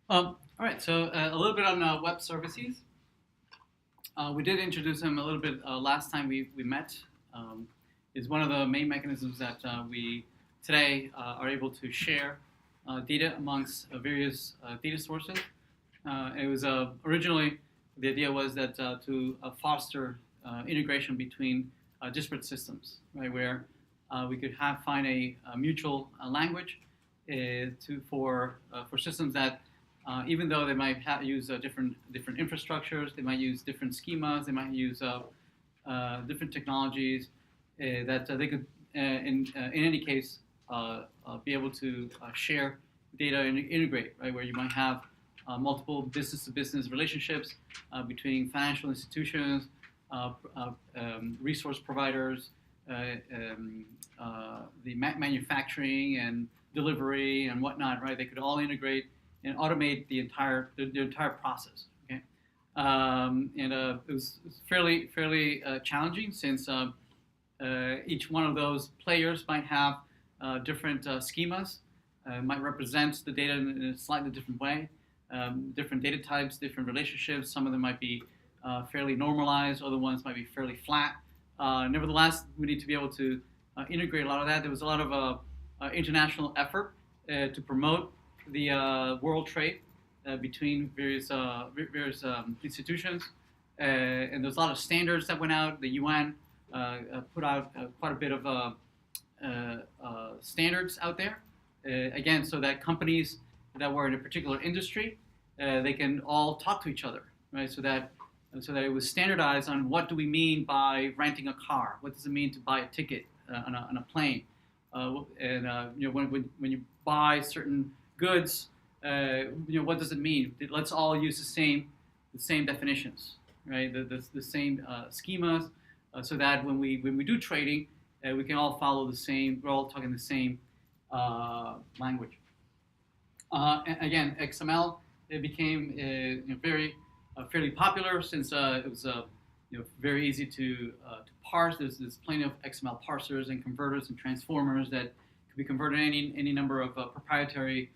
All right, so a little bit on web services. We did introduce them a little bit last time we met. Is one of the main mechanisms that we today are able to share data amongst various data sources. It was originally the idea was that to foster integration between disparate systems, right, where we could find a mutual language for systems that even though they might use different infrastructures, they might use different schemas, they might use different technologies, that they could, in any case, be able to share data and integrate, right? Where you might have multiple business-to-business relationships between financial institutions, resource providers, the manufacturing and delivery and whatnot, right? They could all integrate and automate the entire process. Okay, and it was fairly challenging since each one of those players might have different schemas, might represent the data in a slightly different way, different data types, different relationships. Some of them might be fairly normalized, other ones might be fairly flat. Nevertheless, we need to be able to integrate a lot of that. There was a lot of international effort to promote the world trade between various institutions, and there's a lot of standards that went out. The UN put out quite a bit of standards out there, again, so that companies that were in a particular industry, they can all talk to each other, right? So that it was standardized on what do we mean by renting a car, what does it mean to buy a ticket on a plane, when you buy certain goods, what does it mean? Let's all use the same definitions, right? The same schemas, so that when we do trading, we can all follow the same. We're all talking the same language. And again, XML, it became very fairly popular since it was very easy to parse. There's plenty of XML parsers and converters and transformers that could be converted any number of proprietary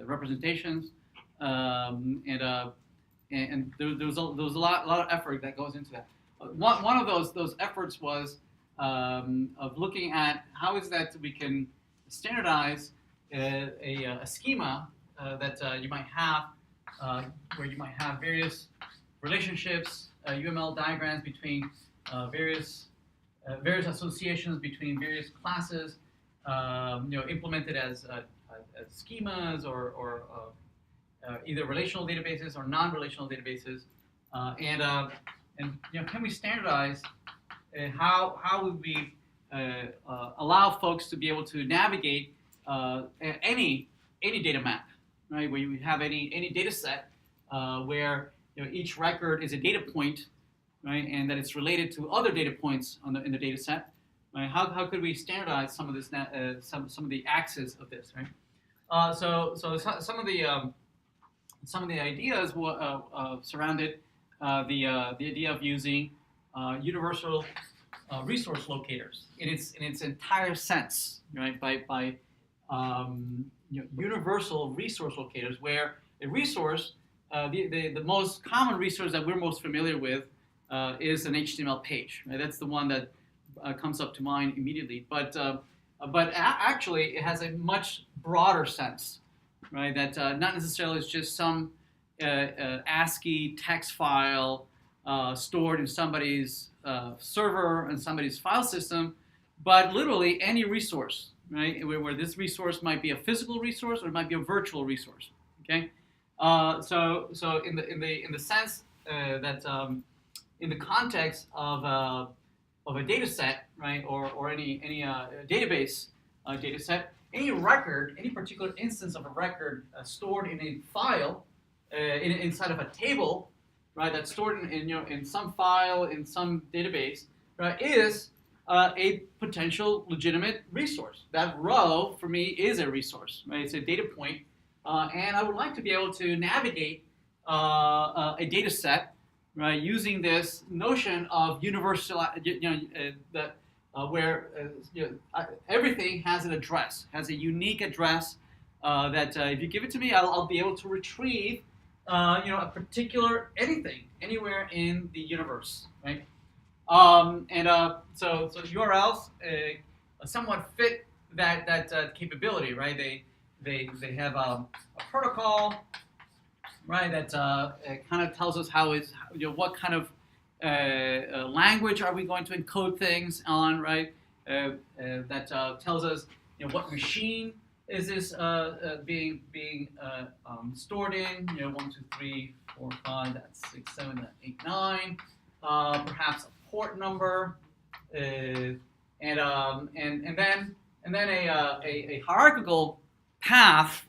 representations, and there was a lot of effort that goes into that. One of those efforts was of looking at how is that we can standardize a schema that you might have, where you might have various relationships, UML diagrams between various associations between various classes, implemented as schemas or either relational databases or non-relational databases, and can we standardize how would we allow folks to be able to navigate any data map, right? Where you have any data set where each record is a data point, right, and that it's related to other data points in the data set. Right? How could we standardize some of this some of the axes of this, right? So some of the ideas surrounded the idea of using universal resource locators in its entire sense, right? By universal resource locators, where a resource, the most common resource that we're most familiar with is an HTML page, right? That's the one that comes up to mind immediately. But actually, it has a much broader sense, right? That not necessarily is just some ASCII text file stored in somebody's server and somebody's file system, but literally any resource, right? Where this resource might be a physical resource or it might be a virtual resource. Okay, so in the sense that in the context of a data set, right, or any database data set, any record, any particular instance of a record stored in a file, inside of a table, right, that's stored in some file in some database, right, is a potential legitimate resource. That row for me is a resource, right? It's a data point, and I would like to be able to navigate a data set, right, using this notion of universal, where everything has an address, has a unique address that if you give it to me, I'll be able to retrieve a particular anything anywhere in the universe, right? So URLs somewhat fit that capability, right? They have a protocol, right? That kind of tells us what kind of language are we going to encode things on, right? That tells us what machine is this being stored in? 1, 2, 3, 4, 5. That's 6, 7, 8, 9. Perhaps a port number, and then a hierarchical path,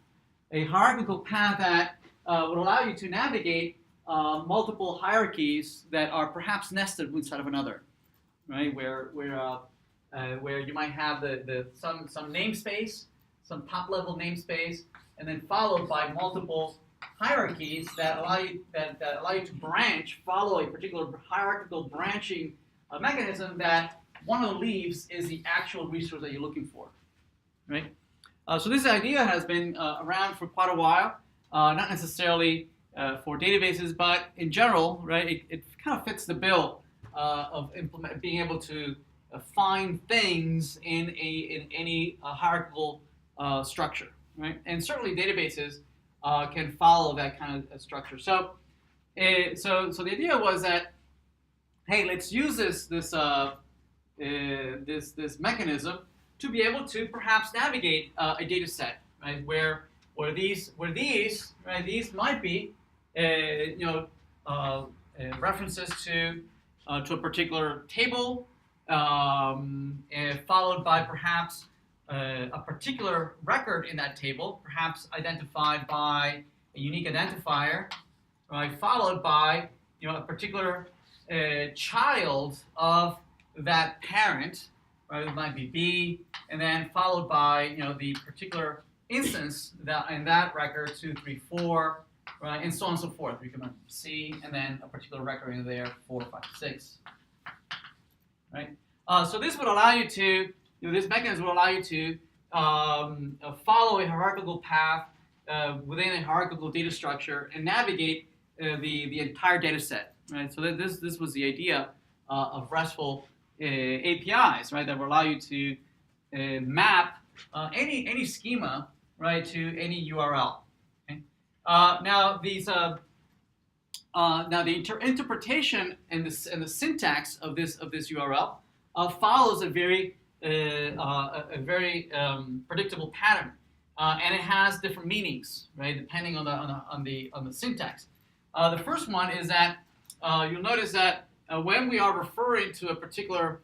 that would allow you to navigate multiple hierarchies that are perhaps nested inside of another, right? Where you might have some namespace, some top level namespace, and then followed by multiple hierarchies that allow you to follow a particular hierarchical branching mechanism that one of the leaves is the actual resource that you're looking for, right? So this idea has been around for quite a while, not necessarily for databases, but in general, right? It kind of fits the bill of being able to find things in any hierarchical structure, right? And certainly databases can follow that kind of structure. So the idea was that, hey, let's use this mechanism to be able to perhaps navigate a data set, right? Where these might be references to a particular table, followed by perhaps a particular record in that table, perhaps identified by a unique identifier, right? Followed by a particular child of that parent, right? It might be B, and then followed by the particular instance that in that record 2, 3, 4, right, and so on and so forth. We can C, and then a particular record in there 4, 5, 6, right? So this would allow you to this mechanism will allow you to follow a hierarchical path within a hierarchical data structure and navigate the entire data set, right? So this was the idea of RESTful APIs, right? That will allow you to map any schema, right, to any URL. Okay? Now the interpretation and the syntax of this URL follows a very predictable pattern, and it has different meanings, right, depending on the syntax. The first one is that you'll notice that when we are referring to a particular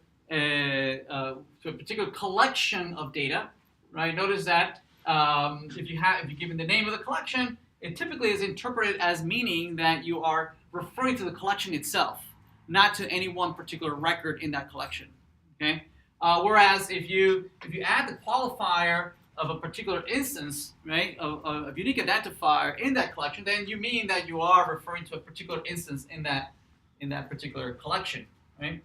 collection of data, right? Notice that if you're given the name of the collection, it typically is interpreted as meaning that you are referring to the collection itself, not to any one particular record in that collection. Okay. Whereas if you add the qualifier of a particular instance, right, of unique identifier in that collection, then you mean that you are referring to a particular instance in that particular collection, right?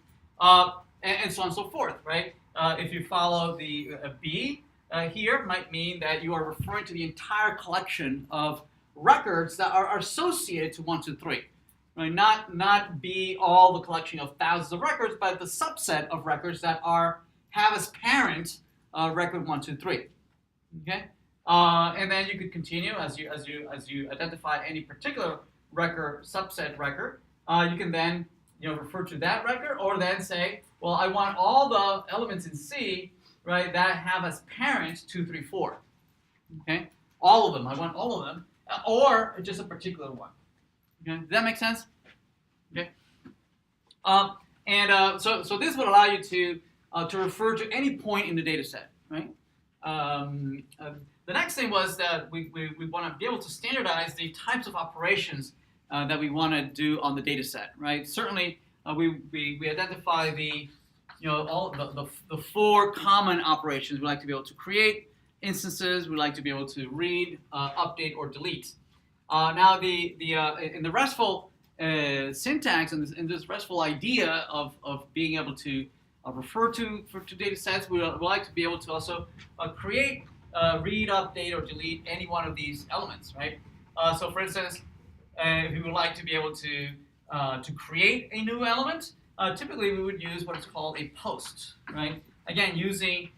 And so on and so forth, right? If you follow the B here, might mean that you are referring to the entire collection of records that are associated to 1, 2, 3. Right? Not B all the collection of thousands of records, but the subset of records that have as parent record 1, 2, 3. Okay, and then you could continue as you identify any particular record, subset record. You can then refer to that record, or then say, well, I want all the elements in C, right, that have as parent 2, 3, 4. Okay, all of them. I want all of them, or just a particular one. Okay, does that make sense? Okay. So this would allow you to refer to any point in the data set, right? The next thing was that we want to be able to standardize the types of operations that we want to do on the data set, right? Certainly, we identify all the 4 common operations. We like to be able to create instances. We like to be able to read, update, or delete. Now, in the RESTful syntax and in this RESTful idea of being able to refer to data sets, we like to be able to also create read, update, or delete any one of these elements, right? So for instance, if we would like to be able to create a new element, typically we would use what is called a post, right? Again, using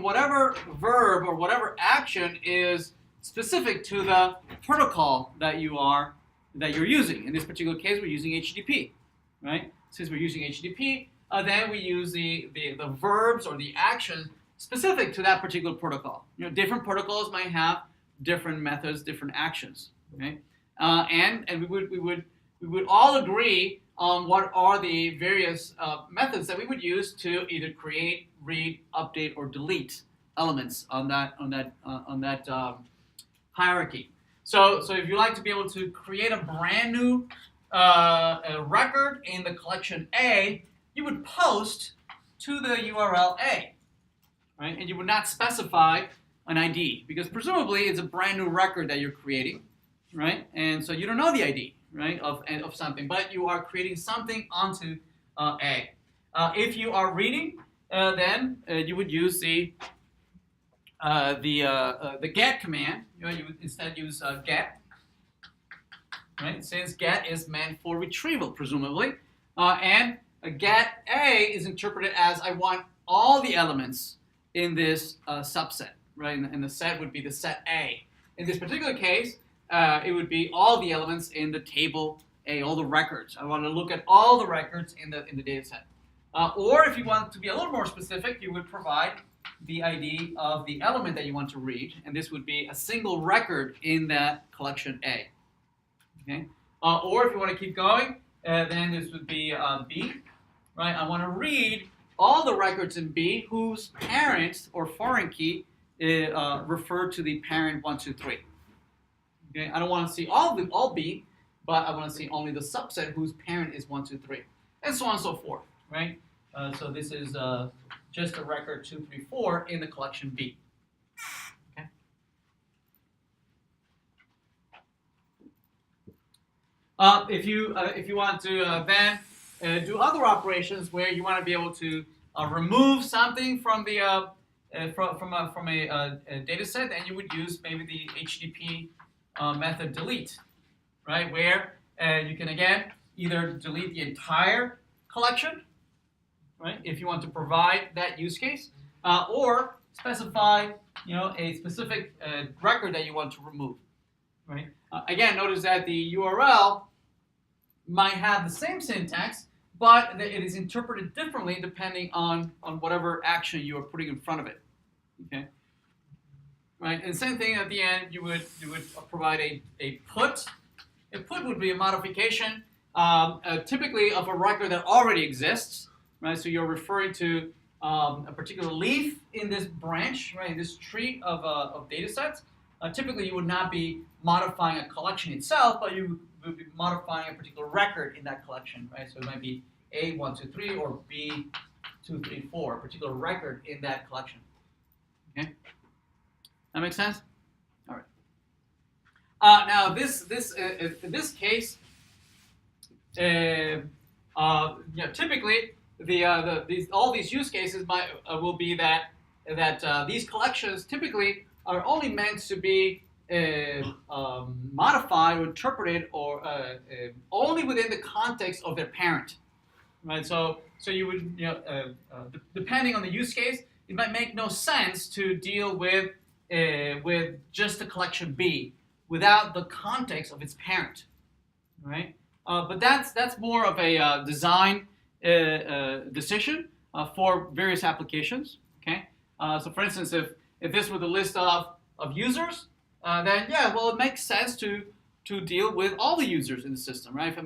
whatever verb or whatever action is specific to the protocol that you're using. In this particular case, we're using HTTP, right? Since we're using HTTP, then we use the verbs or the actions specific to that particular protocol. Different protocols might have different methods, different actions, okay? And we would all agree on what are the various methods that we would use to either create, read, update, or delete elements on that hierarchy. So if you like to be able to create a brand new record in the collection A, you would post to the URL A, right? And you would not specify an ID because presumably it's a brand new record that you're creating, right? And so you don't know the ID, right, of something, but you are creating something onto A. If you are reading, then you would use the get command. You would instead use get, right? Since get is meant for retrieval, presumably, and get A is interpreted as I want all the elements in this subset, right? And the set would be the set A. In this particular case, it would be all the elements in the table A, all the records. I want to look at all the records in the data set. Or if you want to be a little more specific, you would provide the ID of the element that you want to read, and this would be a single record in that collection A. Okay? Or if you want to keep going, then this would be B, right? I want to read all the records in B whose parent or foreign key refer to the parent 1, 2, 3. Okay? I don't want to see all B, but I want to see only the subset whose parent is 1, 2, 3, and so on and so forth, right? So this is just a record 2, 3, 4 in the collection B. Okay. If you want to then do other operations where you want to be able to remove something from the from a data set, then you would use maybe the HTTP method delete, right? Where you can again either delete the entire collection, right? If you want to provide that use case, or specify a specific record that you want to remove, right? Again, notice that the URL might have the same syntax, but it is interpreted differently depending on whatever action you are putting in front of it. Okay. Right, and same thing at the end. You would provide a put. A put would be a modification, typically of a record that already exists. Right, so you're referring to a particular leaf in this branch, right, in this tree of data sets. Typically, you would not be modifying a collection itself, but you would be modifying a particular record in that collection, right? So it might be A 1, 2, 3 or B 2, 3, 4, a particular record in that collection. Okay, that makes sense. All right. Now in this case, typically all these use cases will be that these collections typically are only meant to be modified or interpreted or only within the context of their parent, right? So you would depending on the use case, it might make no sense to deal with just the collection B without the context of its parent, right? But that's more of a design decision for various applications. Okay, so for instance, if this were the list of users, then it makes sense to deal with all the users in the system, right? If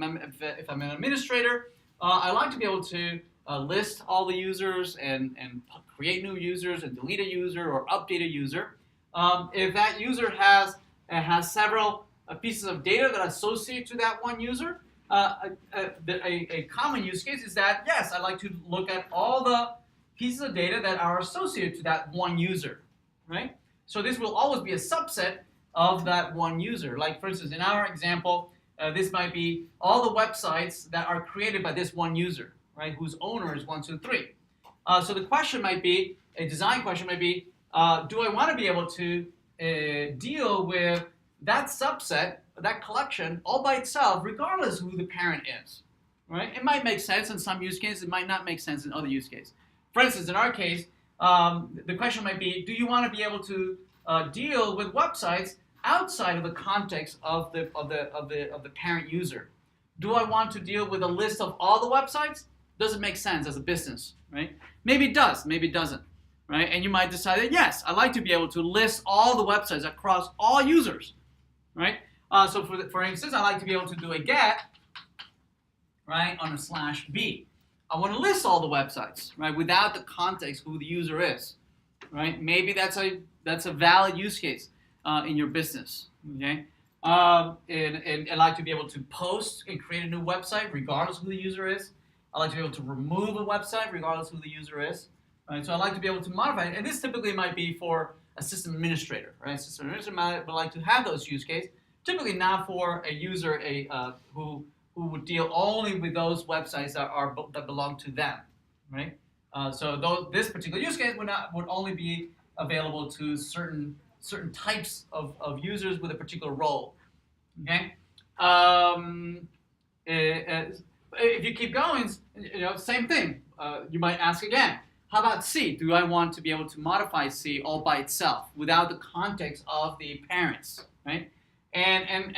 I'm an administrator, I like to be able to list all the users and create new users and delete a user or update a user. If that user has several pieces of data that associate to that one user, a common use case is that, yes, I like to look at all the pieces of data that are associated to that one user, right? So this will always be a subset of that one user. Like, for instance, in our example, this might be all the websites that are created by this one user, right, whose owner is 1, 2, 3. So the question might be, a design question might be, do I want to be able to deal with that subset, that collection, all by itself, regardless of who the parent is? Right? It might make sense in some use cases. It might not make sense in other use cases. For instance, in our case, the question might be: do you want to be able to deal with websites outside of the context of the parent user? Do I want to deal with a list of all the websites? Does it make sense as a business? Right? Maybe it does. Maybe it doesn't. Right? And you might decide that yes, I like to be able to list all the websites across all users. Right? So for instance, I like to be able to do a get, right, on a /b. I want to list all the websites, right, without the context who the user is, right? Maybe that's a valid use case in your business, okay? And I like to be able to post and create a new website regardless of who the user is. I like to be able to remove a website regardless of who the user is, right? So I like to be able to modify it, and this typically might be for a system administrator, right? System administrator would like to have those use cases, typically not for a user who would deal only with those websites that belong to them, right? So this particular use case would only be available to certain types of users with a particular role. Okay. If you keep going, same thing. You might ask again. How about C? Do I want to be able to modify C all by itself without the context of the parents, right? And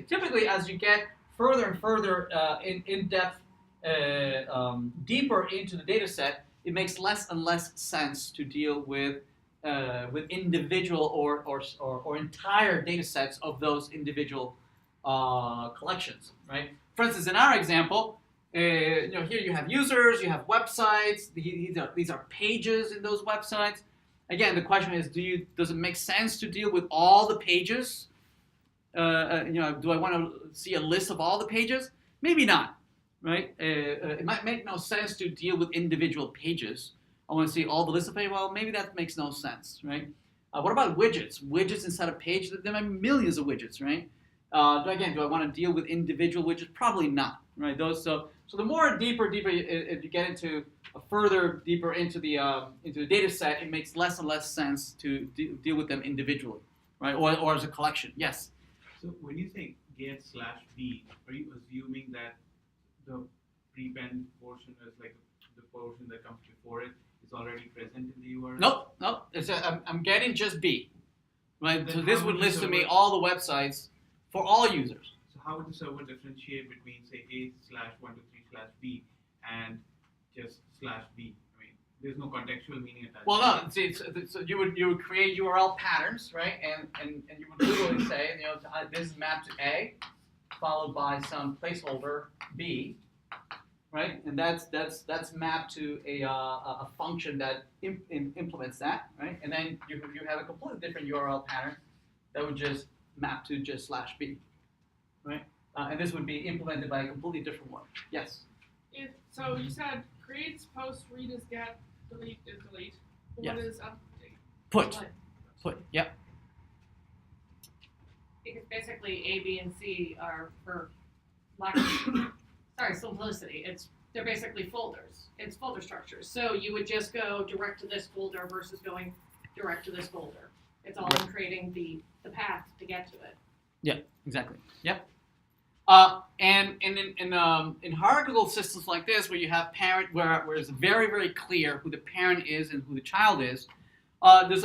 typically as you get further and further in depth, deeper into the data set, it makes less and less sense to deal with individual or entire data sets of those individual collections, right? For instance, in our example, here you have users, you have websites. These are pages in those websites. Again, the question is, does it make sense to deal with all the pages? Do I want to see a list of all the pages? Maybe not, right? It might make no sense to deal with individual pages. I want to see all the list of pages. Well, maybe that makes no sense, right? What about widgets? Widgets inside a page? There might be millions of widgets, right? Again, do I want to deal with individual widgets? Probably not, right? So the more deeper you get into further deeper into the data set, it makes less and less sense to deal with them individually, right? Or as a collection. Yes. So when you say get/b, are you assuming that the prepend portion is like the portion that comes before it is already present in the URL? Nope. I'm getting just B, right? Then so this would list to me all the websites for all users. So how would the server differentiate between say A/123/b and just /b? I mean, there's no contextual meaning attached. Well, no. See, so you would create URL patterns, right? And you would literally say, this is mapped to A, followed by some placeholder B, right? And that's mapped to a function that implements that, right? And then you have a completely different URL pattern that would just map to just /b, right? And this would be implemented by a completely different one. Yes. So you said creates, post, read is get, delete is delete. What is update? Put. Yep. Because basically A, B, and C are for lack of simplicity. They're basically folders. It's folder structures. So you would just go direct to this folder versus going direct to this folder. It's all in creating the path to get to it. Yeah, exactly. Yep. And in hierarchical systems like this, where you have parent, where it's very, very clear who the parent is and who the child is, there's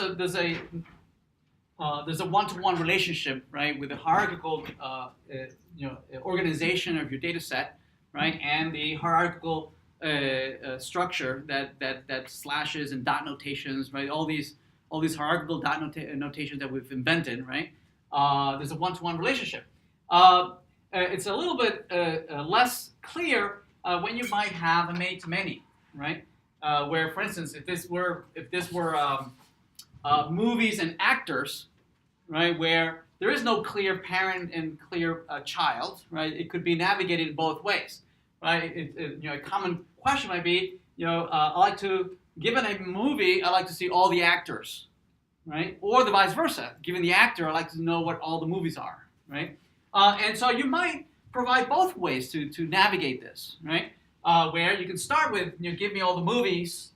a one-to-one relationship, right, with the hierarchical organization of your data set, right, and the hierarchical structure that slashes and dot notations, right, all these hierarchical dot notations that we've invented, right. There's a one-to-one relationship. It's a little bit less clear when you might have a many-to-many, right? Where, for instance, if this were movies and actors, right, where there is no clear parent and clear child, right? It could be navigated both ways, right? A common question might be, I like to, given a movie, I like to see all the actors, right? Or the vice versa. Given the actor, I like to know what all the movies are, right? And so you might provide both ways to navigate this, right? Where you can start with, give me all the movies,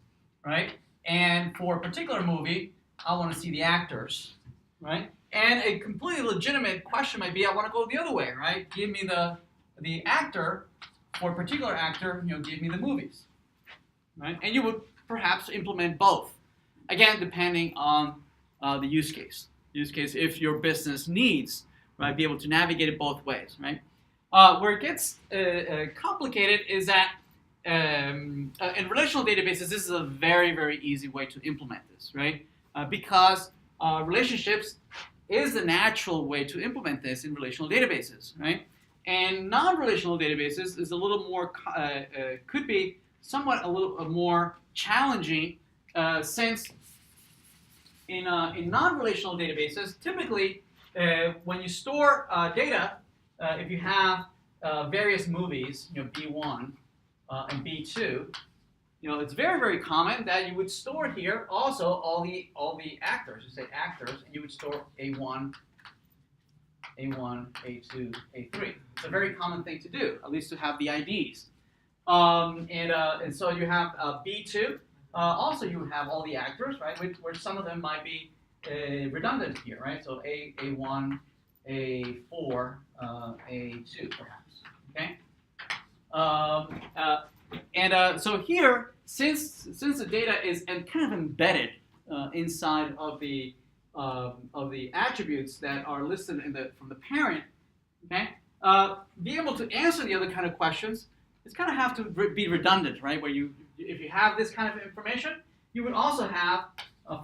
right? And for a particular movie, I want to see the actors, right? And a completely legitimate question might be, I want to go the other way, right? Give me the actor for a particular actor, give me the movies, right? And you would perhaps implement both, again, depending on the use case. If your business needs, right, be able to navigate it both ways, right? Where it gets complicated is that in relational databases, this is a very, very easy way to implement this, right? Because relationships is the natural way to implement this in relational databases, right? And non-relational databases is a little more, could be somewhat a little more challenging since in non-relational databases, typically when you store data, if you have various movies, B1 and B2, it's very, very common that you would store here also all the actors. You say actors, and you would store A1, A2, A3. It's a very common thing to do, at least to have the IDs. And so you have B2. Also, you have all the actors, right? Where some of them might be redundant here, right? So A1, A4, A2, perhaps. Okay. So here, since the data is kind of embedded inside of the attributes that are listed from the parent, okay, be able to answer the other kind of questions, it's kind of have to be redundant, right? Where if you have this kind of information, you would also have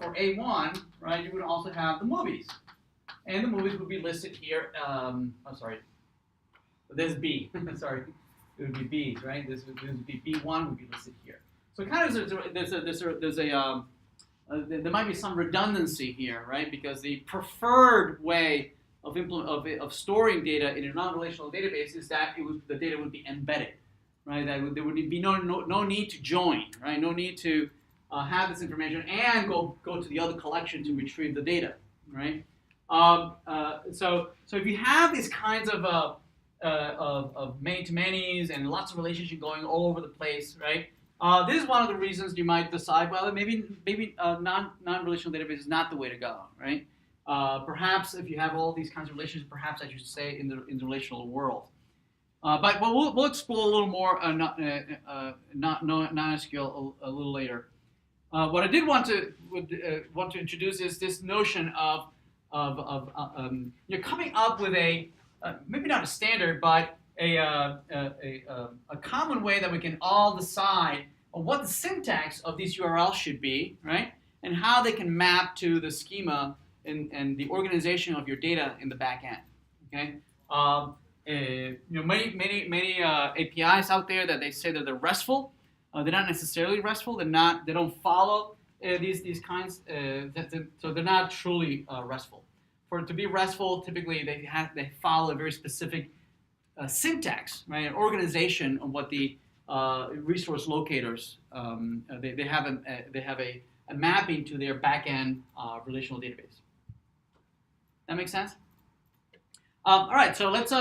for A1, right? You would also have the movies, and the movies would be listed here. There's B. Sorry, it would be B's, right? This would be B1 would be listed here. So kind of there might be some redundancy here, right? Because the preferred way of storing data in a non-relational database is that the data would be embedded, right? There would be no need to join, right? No need to have this information and go to the other collection to retrieve the data, right? So if you have these kinds of many-to-manys and lots of relationship going all over the place, right? This is one of the reasons you might decide, well, maybe non-relational database is not the way to go, right? Perhaps if you have all these kinds of relationships, perhaps I should say in the relational world. But we'll explore a little more non-SQL a little later. What I did want to introduce is this notion of coming up with maybe not a standard, but a common way that we can all decide on what the syntax of these URLs should be, right? And how they can map to the schema and the organization of your data in the back end. Okay. Many APIs out there that they say that they're RESTful. They're not necessarily RESTful. They don't follow these kinds. So they're not truly RESTful. For it to be RESTful, typically they follow a very specific syntax, right? An organization of what the resource locators they have a mapping to their backend relational database. That makes sense? All right, so let's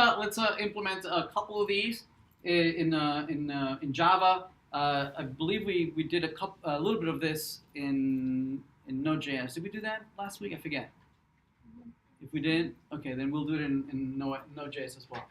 implement a couple of these in Java. I believe we did a little bit of this in Node.js. Did we do that last week? I forget. If we did, okay, then we'll do it in Node.js as well.